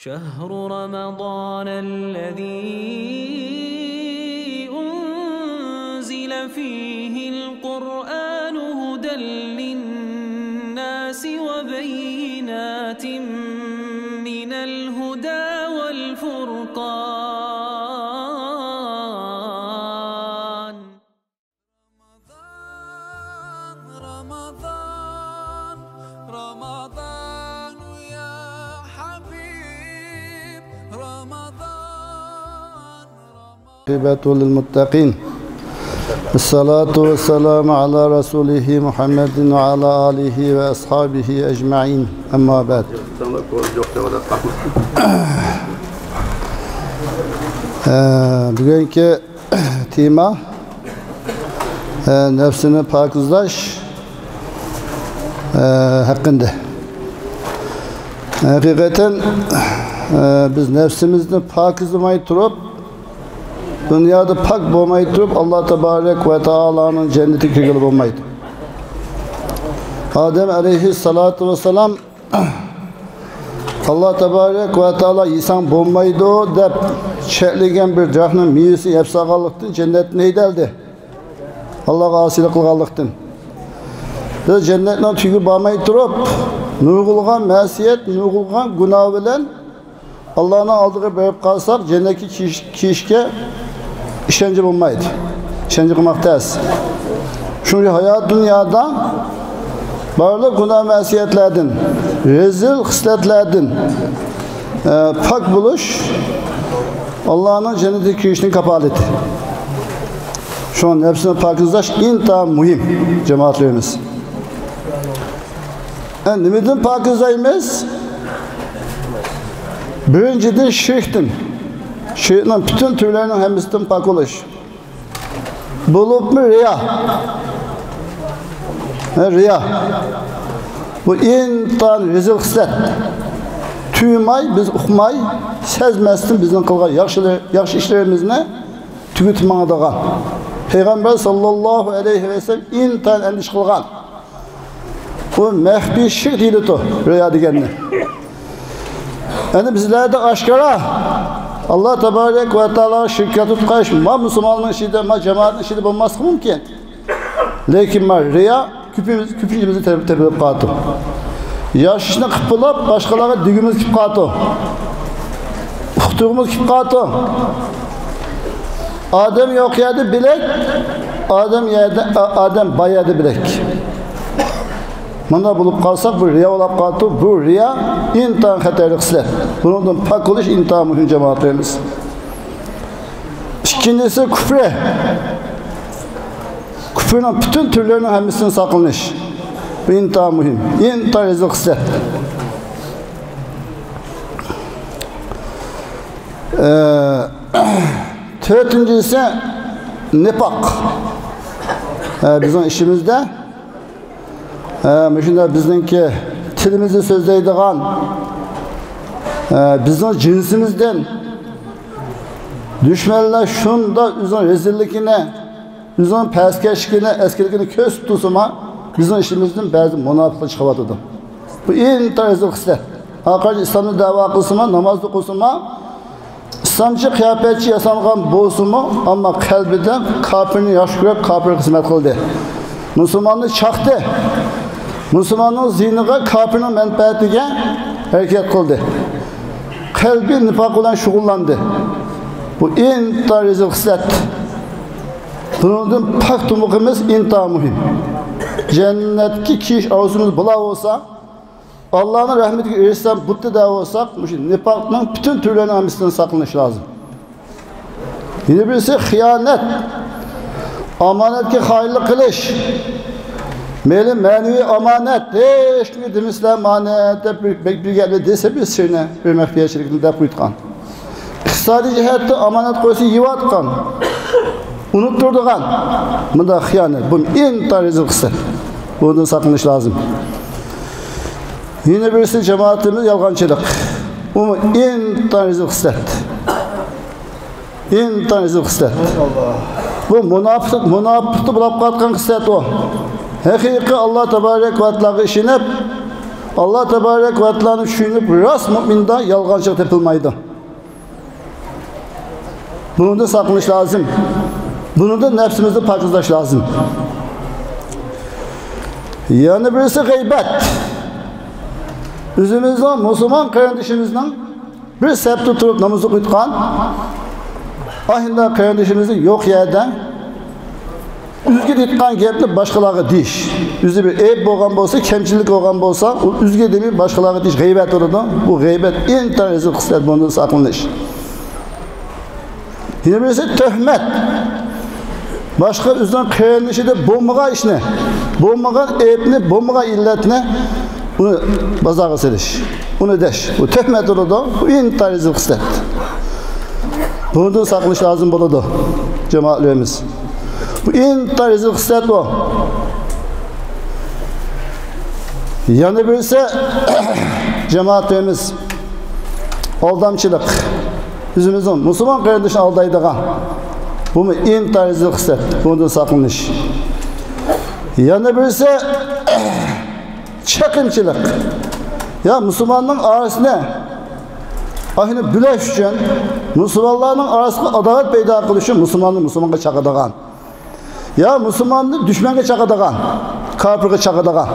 شهر رمضان الذي أنزل فيه القرآن هدى للناس وبينات من الهدى والفرقان رمضان رمضان يا حبيب رمضان عاقبة للمتقين الصلاة والسلام على رسوله محمد وعلى آله وأصحابه أجمعين أما بعد bugünkü tema nefsini pakizlash hakkında. Hakikaten biz nefsimizni pakizlamay turib, dünyada pak bo'lmay turib Allah Tebarek ve Teala'nın cenneti kirgili bo'lmaydi. Adem aleyhissalatu vesselam Allah Tebarek ve Teala insan bo'lmaydi deb cheklegan bir daraxtning mevasi yeb solganlikdan jannatni haydaldi. Allohga osiylik qilganlikdan. Biz jannatdan tugib bormay turib, nurg'ulgan ma'siyat, nurg'ulgan gunoh bilan Allah'ın aldığı berip kalsak cennetki kişiye işkence bulmaydı. İşkence kılmaktayız. Çünkü hayat dünyada barlı günah mesiyetlerden, rezil hisletlerden pak buluş Allah'ın cennetki kişinin kapaleti. Şu an hepsini pakizlaş intihar mühim cemaatlerimiz. Nimeden pakizlayımız? Birinciden şirktin. Şirktin bütün türlerinin hemisinden pak oluş. Bulup mu riya? Riya. Bu intihar rezil hisset. Tüymay, biz uqmay, sezmezsin bizim kılgan yaxşı işlerimizne tükütmana dağın. Peygamber sallallahu aleyhi ve sellem intihar endiş kılgan. Bu mehbi şirk değil o, riya diyenler. Yani bizlerde aşkara Allah Tebarek ve Teala şirket tutkaş, ma Müslümanın işide, ma cemaatin işide bulması mümkün. Lakin ma riya küpücümüzü tebrik katı. Yaşışını kıpılıp başkalarına düğümüz kip katı. Uhtuğumuz kip katı. Adem yok yedi bilek, Adem bayadı bilek. Bunda bulup kalsak bu riya olap kaldı. Bu riya intihar xatarlı hisler. Bunun pak oluş intihar mühim cemaatlerimiz. İkincisi küfre. Küfrün bütün türlerinin hemisinden saklanış. Bu intihar mühim. İntihar rezil hisler. Dördüncüsü nifak. Bizim işimizde mesela bizimki tilimizi sözleydiğen bizim cinsimizden düşmanlar şunda üzün rezillikine, üzün peskeşkine, eskilikine köz tutusuma bizim işimizden bazı münafıklar çıkıvatıdır. Bu intihar rezil hisler. Hakkari İslam'ı dava kılsıma, namaz kılsıma, İslamcı kıyafetçi yasanılan boğusumu ama kalbiden kafirini yaş görüp kafir hizmet kıldı. Müslümanlığı çaktı. Müslümanın zihniga kafirinin menfaatiga hareket kıldı. Kalbi nifak olan şugullandı. Bu intihar rezil hisset. Bunun pak tumukimiz intihar mühim. Cennetki kiş ağzımız bulav olsa, Allah'ın rahmetine erişsem butlu da olsak, nifakın bütün türlerinin hamisinden saklanış lazım. Yine birisi hıyanet. Amanetki hayırlı kılış. Meli manevi amanet, hiç kimi demişler emanet, bir geldi dese bir sene bir mehfiyatçılıkını da kuyutkan. İktisadi cihette amanet koysa yivatkan, unutturdukan. Bunda hıyanet, bu intihar rezil hisset. Bundan saklanış lazım. Yine birisi cemaatimiz yalgancılık. Bu intihar rezil hisset. İntihar rezil hisset. Bu münafıklığı bulup katkan hisset o. Hakiki Allah Tebarek ve Teala işinip Allah tebarek ve teala'nı düşünüp rast müminde yalgancılık tepilmaydı. Bunu da saklanış lazım. Bunu da nefsimizi pakizlaş lazım. Yani birisi gıybet. Üzümüzden, Müslüman kardeşimizden bir sept tutup namazı kıytkan, ahinde kardeşimizi yok yerden üzgü ditkan gepni başkalarına diş. Üzü bir eyip boğan bolsa, kemçilik boğan bolsa, üzgü demir başkalarına diş. Gıybet orada. Bu gıybet en rezil kısmet, bunu saklanış. Yine birisi töhmet. Başka üzden kardeşi de bombağa işine, bombağa eyipni, bombağa illetine bunu bazağa seriş. Bunu deş. Bu töhmet orada. Bu en rezil kısmet. Bundan saklanış lazım burada. Cemaatlerimiz. Bu en rezil kısmet bu. Yani birisi cemaatlerimiz aldamçılık. Yüzümüzün Müslüman kardeşini aldaydıgan. Bu mu en rezil kısmet. Bundan saklanış. Yani birisi çakımçılık. Ya Müslümanın arasında ahine büleş için Müslümanların arasında adalet peyda kılış için Müslüman'a çakıdığan. Ya Müslümanı düşman'a çakıdığan. Kafir'e çakıdığan.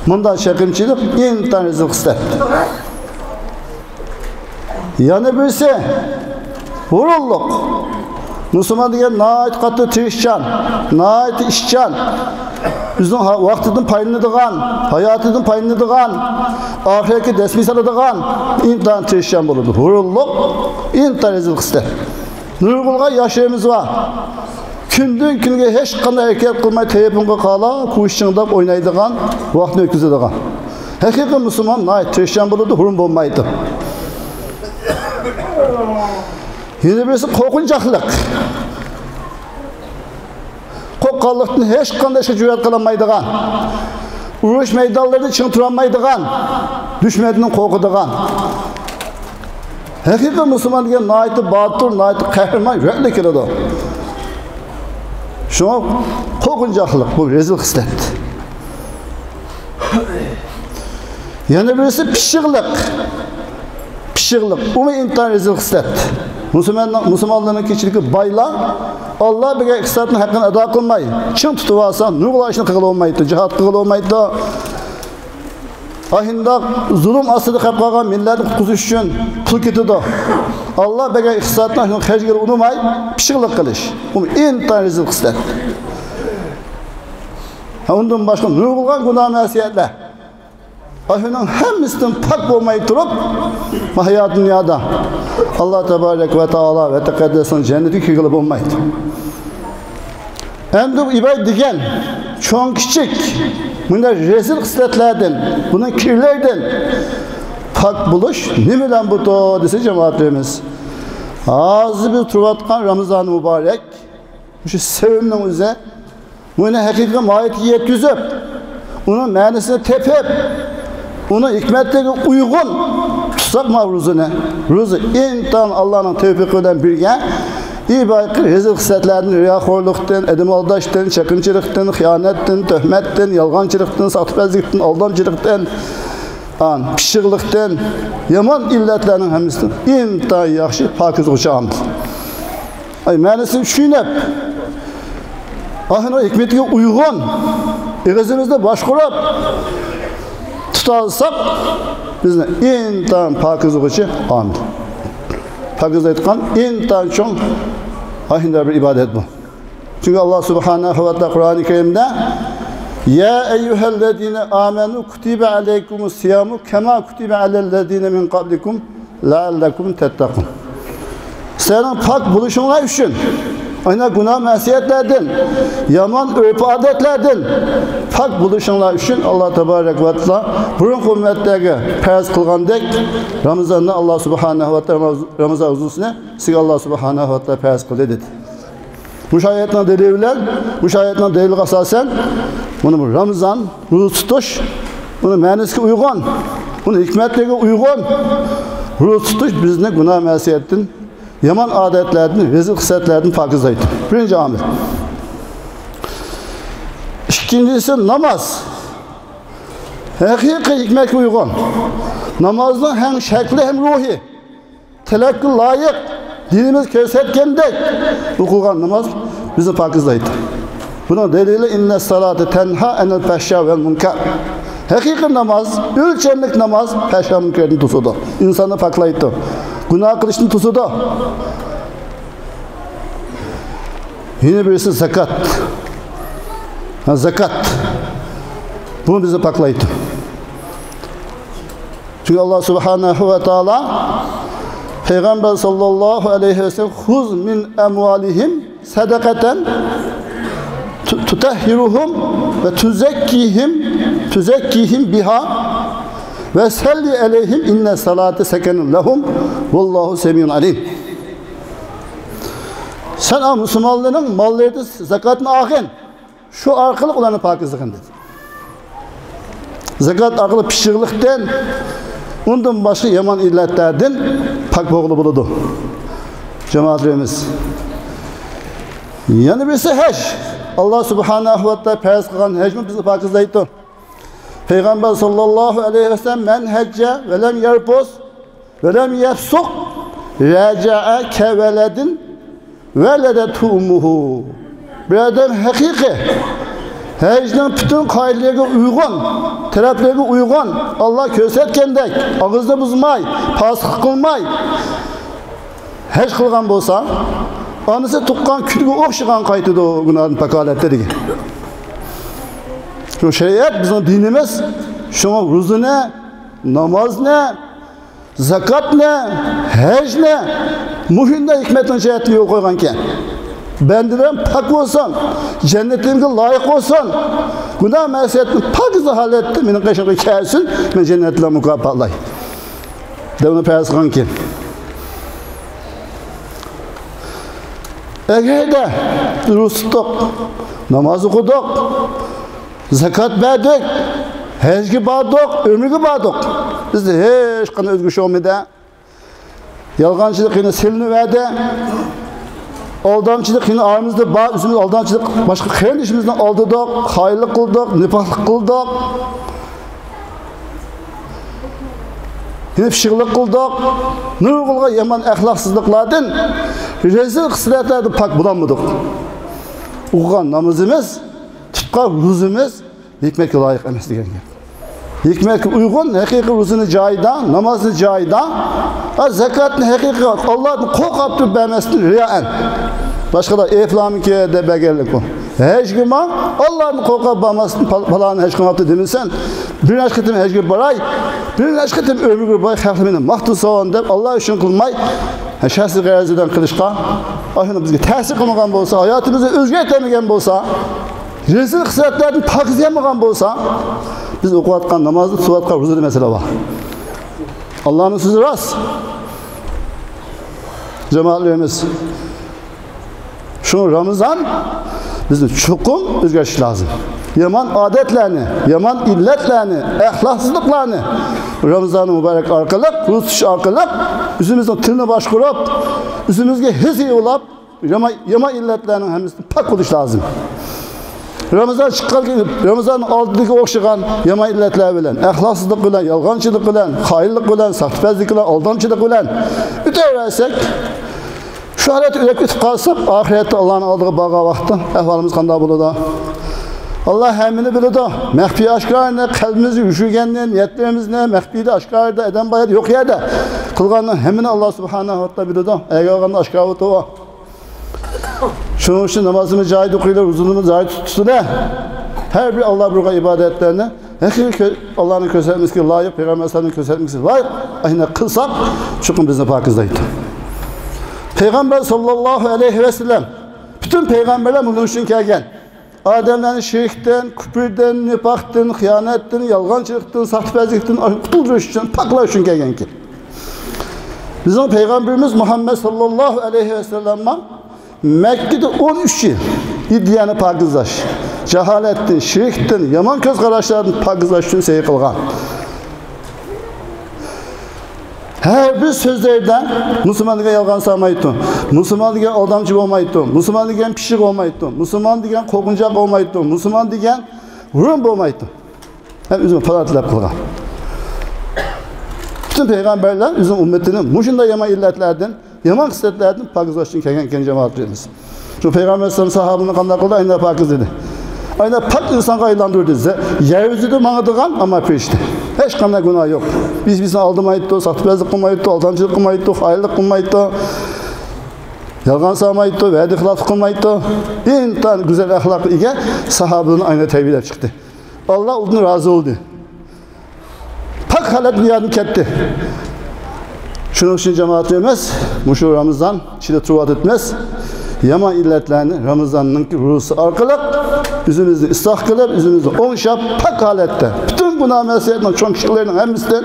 Bundan çakımçılık en rezil kısmet. Yani birisi vurulluk. Müslüman diyen naait katı tirişcan, naait işcan, bizden vaktidin payını dıgan, hayatidin payını dıgan, ahireki desmisalı dıgan, intan tirişcan bulundu. Vurulluk, intan rezil kısmet. Nurgulga yaşayımız var. Kündün künge hiç kanı hareket kılmay teyipinge kala, kuşçığında oynaydıgan, vaktini öküzedigan. Hakiki Müslüman naait tirişcan bulundu, hurun bulmaydı. Yine birisi korkuncaklık. Korkallıktan hiç kandaşa cüret kılamaydıgan. Uruş meydanlarını çıntıramaydıgan. Düşmediğinin korkuduğan. Hakiki Müslüman diyen naiti batır, naiti kahraman yürekli kiredi. Şuna korkuncaklık, bu rezil kıslet. Yine birisi pişiklik. Pişiklik, bu mu intan rezil kıslet. Müslümanların keçiliki bayla, Allah bir iktisatının hakkını eda kılmayı. Çın tutup alsan, nurgula işini kıgıl olmaydı, cihat kıgıl olmaydı. Ahinde zulüm asılı kapkagan milletin kutkusu için pul ketidi. Allah bir iktisatının hakkını kecgir unumay, pişiklik kılış. Bu en rezil kıslet. Ondan başka nurgulgan günah mesiyetler. Ahinin hemisinden pak olmayı durup hayat dünyada Allah tebarek ve teala ve tekaddesin cenneti kıyılıp olmaydı. Hem de ibadet diyen çoğun küçük bunlar rezil kısletlerden, bunun kirlerden pak buluş ne bilen bu da dese cemaatlerimiz. Ağzı bir turvatkan Ramazan-ı mübarek şu sevimli üzere bunu hakiki mahiyeti yüzüp onun manasını tepip onu hikmetteki uygun tutsak mavruzunu. Ruzu intan Allah'ın tevfikinden birge ibadet rezil kısletlerden, riyakorluktan, edim aldaştan, çakınçılıktan, hıyanetten, töhmetten, yalgancılıktan, satıpezlikten, aldamcılıktan, pişiklikten, yaman illetlerinin hemisinden intan yaxşı pakiz uçağımız. Manasını düşünüp ahine hikmetine uygun İğizimizde başkurup tutalsak bizne intan pakiz uçu amin. Pakiz aytkan intan çoğun ahinde bir ibadet bu. Çünkü Allah Subhanahu ve Teala Kur'an-ı Kerim'de Ya eyyühellezine amenu kutibe aleykumus siyamu kema kutibe alellezine min kablikum leallekum tettakun. Senin pak buluşuna üçün ayna günah mesiyetlerden, yaman örf adetlerden pak buluşunlar üçün Allah tebarek ve teala burun ümmetteki perz kılgandek Ramazan'da Allah Subhanahu ve Teala Ramazan uzusuna size Allah Subhanahu ve Teala perz kıldı dedi. Müşahiyetle deliller, müşahiyetle delil asasen bunu Ramazan, ruh tutuş, bunu manasına uygun, bunu hikmetliğe uygun, ruh tutuş bizne günah mesiyetin yaman adetlerden, rezil kıssetlerden pakizlaydı. Birinci amir. İkincisi namaz. haqiqiy hikmatga uyg'un. Namozning ham shakli ham ruhi. Tilakka loyiq dinimiz ko'rsatgandek o'qilgan namoz bizni pokizlaydi. Buning dalili inna salata tanha anil fahsha vel munkar. Haqiqiy namoz, o'lchamlik namoz fahsha munkarni to'sadi. İnsonni poklaydi. Gunoh qilishni to'sadi. Yine birisi zakat. Zakat. Bu bizi poklaydi. Çünkü Allah Subhanahu ve Taala Peygamber sallallahu aleyhi ve sellem huz min emvalihim sadakaten tutahhiruhum ve tuzekkihim biha ve salli aleyhim inne salate sekenun lehum vallahu semiyun alim. Sen Müslümanların mallarını zakatını akın. Şu arkalık olanı pakizliğin dedi. Zakat arkalık pişirlikten ondan başka yaman illetlerden pak boğulu buludu. Cemaatlerimiz. Yani birisi hec. Allah Subhanahu ve Teala perz kılan hec mi bizi pakizlaydı. Peygamber sallallahu aleyhi ve sellem men hecce ve lem yerpoz ve lem yefsuk reca'a keveledin veledet umuhu. Bir adam hakiki hecden bütün kaidelerine uygun, taraflarına uygun, Allah göstergendek, ağızda buzmay, pasık kılmay, hec kılgan bolsa, anısı tukkan kütüge okşıgan kaytıdı o günahın pakaletleri. Şu şeriat bizim dinimiz, şuna ruzu ne, namaz ne, zakat ne, hec ne, muhinde hikmetin şehitliği koyganken. Bendiren pak olsun, cennetimize layık olsun. Günah mesiyetini pak zahal etti, benim kaşımı kelsin, ben cennetle mukabbalayım. Devini persikan ki. Eğer de durustuk, namaz okuduk, zakat verdik, hecgi bağdık, ömrüge bağdık. Bizde hiç kanı özgüç olmadı. Yalgancılık yine silini verdi. Aldamçılık yine aramızda var, üzümüz aldamçılık başka kendi işimizden aldık, hayırlık kıldık, nifaklık kıldık. Yine pişirlik kıldık. Nurgulga yaman ahlaksızlıklardan, rezil kısletlerden pak bulamadık. Okugan namazımız, tutkan ruzumuz hikmetke layık emas degan gap. Hikmetke uygun, hakiki ruzunu joyida, namozni joyida, zakatni hakiki Allohni qo'rqib turib bermasdan riyoan. Boshqalar eflamiki deb berganlik bu. Hech kim Allohni qo'rqib bermasdan faloni hech qilmabdi demisan, bir nashqitim hechga boray, bir nashqitim ömrga boy xalqimni maqtason deb Alloh uchun qilmay, shaxsiy g'arazdan qilishqa, ashuni bizga ta'sir qilmagan bo'lsa, hayotimizni o'zgartirmagan bo'lsa, rezil hislatlarni pokizlamagan bo'lsa, biz o'qiyotgan namozni tutayotgan ro'zada masala bor. Allohning so'zi rost. Jamoatlarimiz şu Ramazan bizni chuqur o'zgartish lazım. Yaman odatlarni, yaman illatlarni, ahlaksızlıklarni Ramazan'ın mübarek orqali, kurtuş orqali o'zimizning tilni boshqarib, o'zimizga his yo'lab, yaman illatlarning hammasini pak qilish lazım. Ramazan çıqqan ki, Ramazan'ın aldığındaki okşayan yaman illetler bilen, ahlaksızlık bilen, yalgancılık bilen, hayırlık bilen, sahtipazlık bilen, aldamçılık bilen öteversek, şu halet ürek bitip kalsak, ahirette Allah'ın aldığı bağa vakti, ahvalimiz qanday bo'ladi. Allah hemini biladi. Mehfi aşkarını, kalbimizi üşügenini, niyetlerimizni mehfide aşkarda eden bayat yok yerde. Kılganın hemini Allah Subhanahu wa ta'ala biladi. Eğer aşkar o. Şunun için namazımız cahit okuyla, uzunluğumuz cahit tutsun ne? Her bir Allah buraya ibadetlerini, Allah'ın kösetmesi layık, Peygamber Efendimiz'in kösetmesi layık, aynen kılsak, çünkü bizni pakizdaydı. Peygamber sallallahu aleyhi ve sellem, bütün peygamberler bunun için gelgen. Ademlerin şirkten, küfürden, nifaktan, hıyanetten, yalgancılıktan, sahtipazlıktan, kurtuluş için, paklar için gelgen ki. Bizim peygamberimiz Muhammed sallallahu aleyhi ve sellem'e Mekke'de 13 yıl iddiyanı pakizlaş, cehaletten, şirkten, yaman köz kararlardan pakizlaş için seyir kılgan. Her bir sözlerden Müslüman diye yalgan saymaydı, Müslüman diye aldamcı olmaydı, Müslüman diye pişik olmaydı, Müslüman diye korkuncak olmaydı, Müslüman diye vurun olmaydı. hem üzüm falatlab qilgan. Bütün peygamberler bizim ümmetinin muşunda yaman illetlerden, yaman hissetlerden pakizlash uchun kelgan ekan jamoat deymiz. Şu peygamber sahabını qanday qildi? Ayna pakiz dedi. Ayna pak insonga aylantirdi. Yer yüzüde mağdıgan ama peşti. Hech qanday günah yok. Biz bizni aldamaydi, sahtibazlik qilmaydi, aldamchilik qilmaydi, xayrlik qilmaydi. Yalgan sağmaydı, vədi xilaf qılmaydı. İntan güzel ahlakı ega sahabının ayna tərbiyəlab çıxdı. Allah ondan razı oldu. Pak halat dünyadan ketdi. Şunun için cemaat emas, muşu Ramazan içinde tuvat etmez. Yaman illetlerini Ramazan'ın ruhusu arkalık, yüzümüzü ıslah kılıp, yüzümüzü onşap, pak halette. Bütün günah meselelerinin çok kişilerinin hemisinden,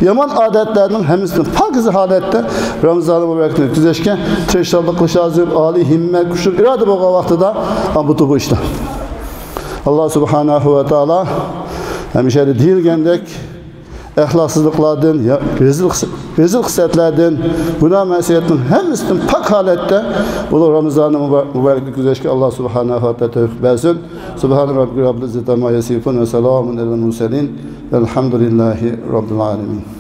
yaman adetlerinin hemisinden, pakiz halette Ramazan'ı mübarekini güzeşken, teşrarlık kılışazım, âli, himmet, kuşur, irade boğa vakti da ambutu bu işte. Allah subhanahu ve ta'ala hemşehri değilgendek, əxlaqsızlıqlardan, rezil xisətlərdən, günah məsəliyyətinin həmisindən pak halətdə bu Ramazanı mübarək güzəşki Allah subhanahu wa ta'ala tövfiq versin. Subhane Rabbi Rabbil İzzet amma yasifun ve selamun alel murselin velhamdülillahi Rabbil alemin.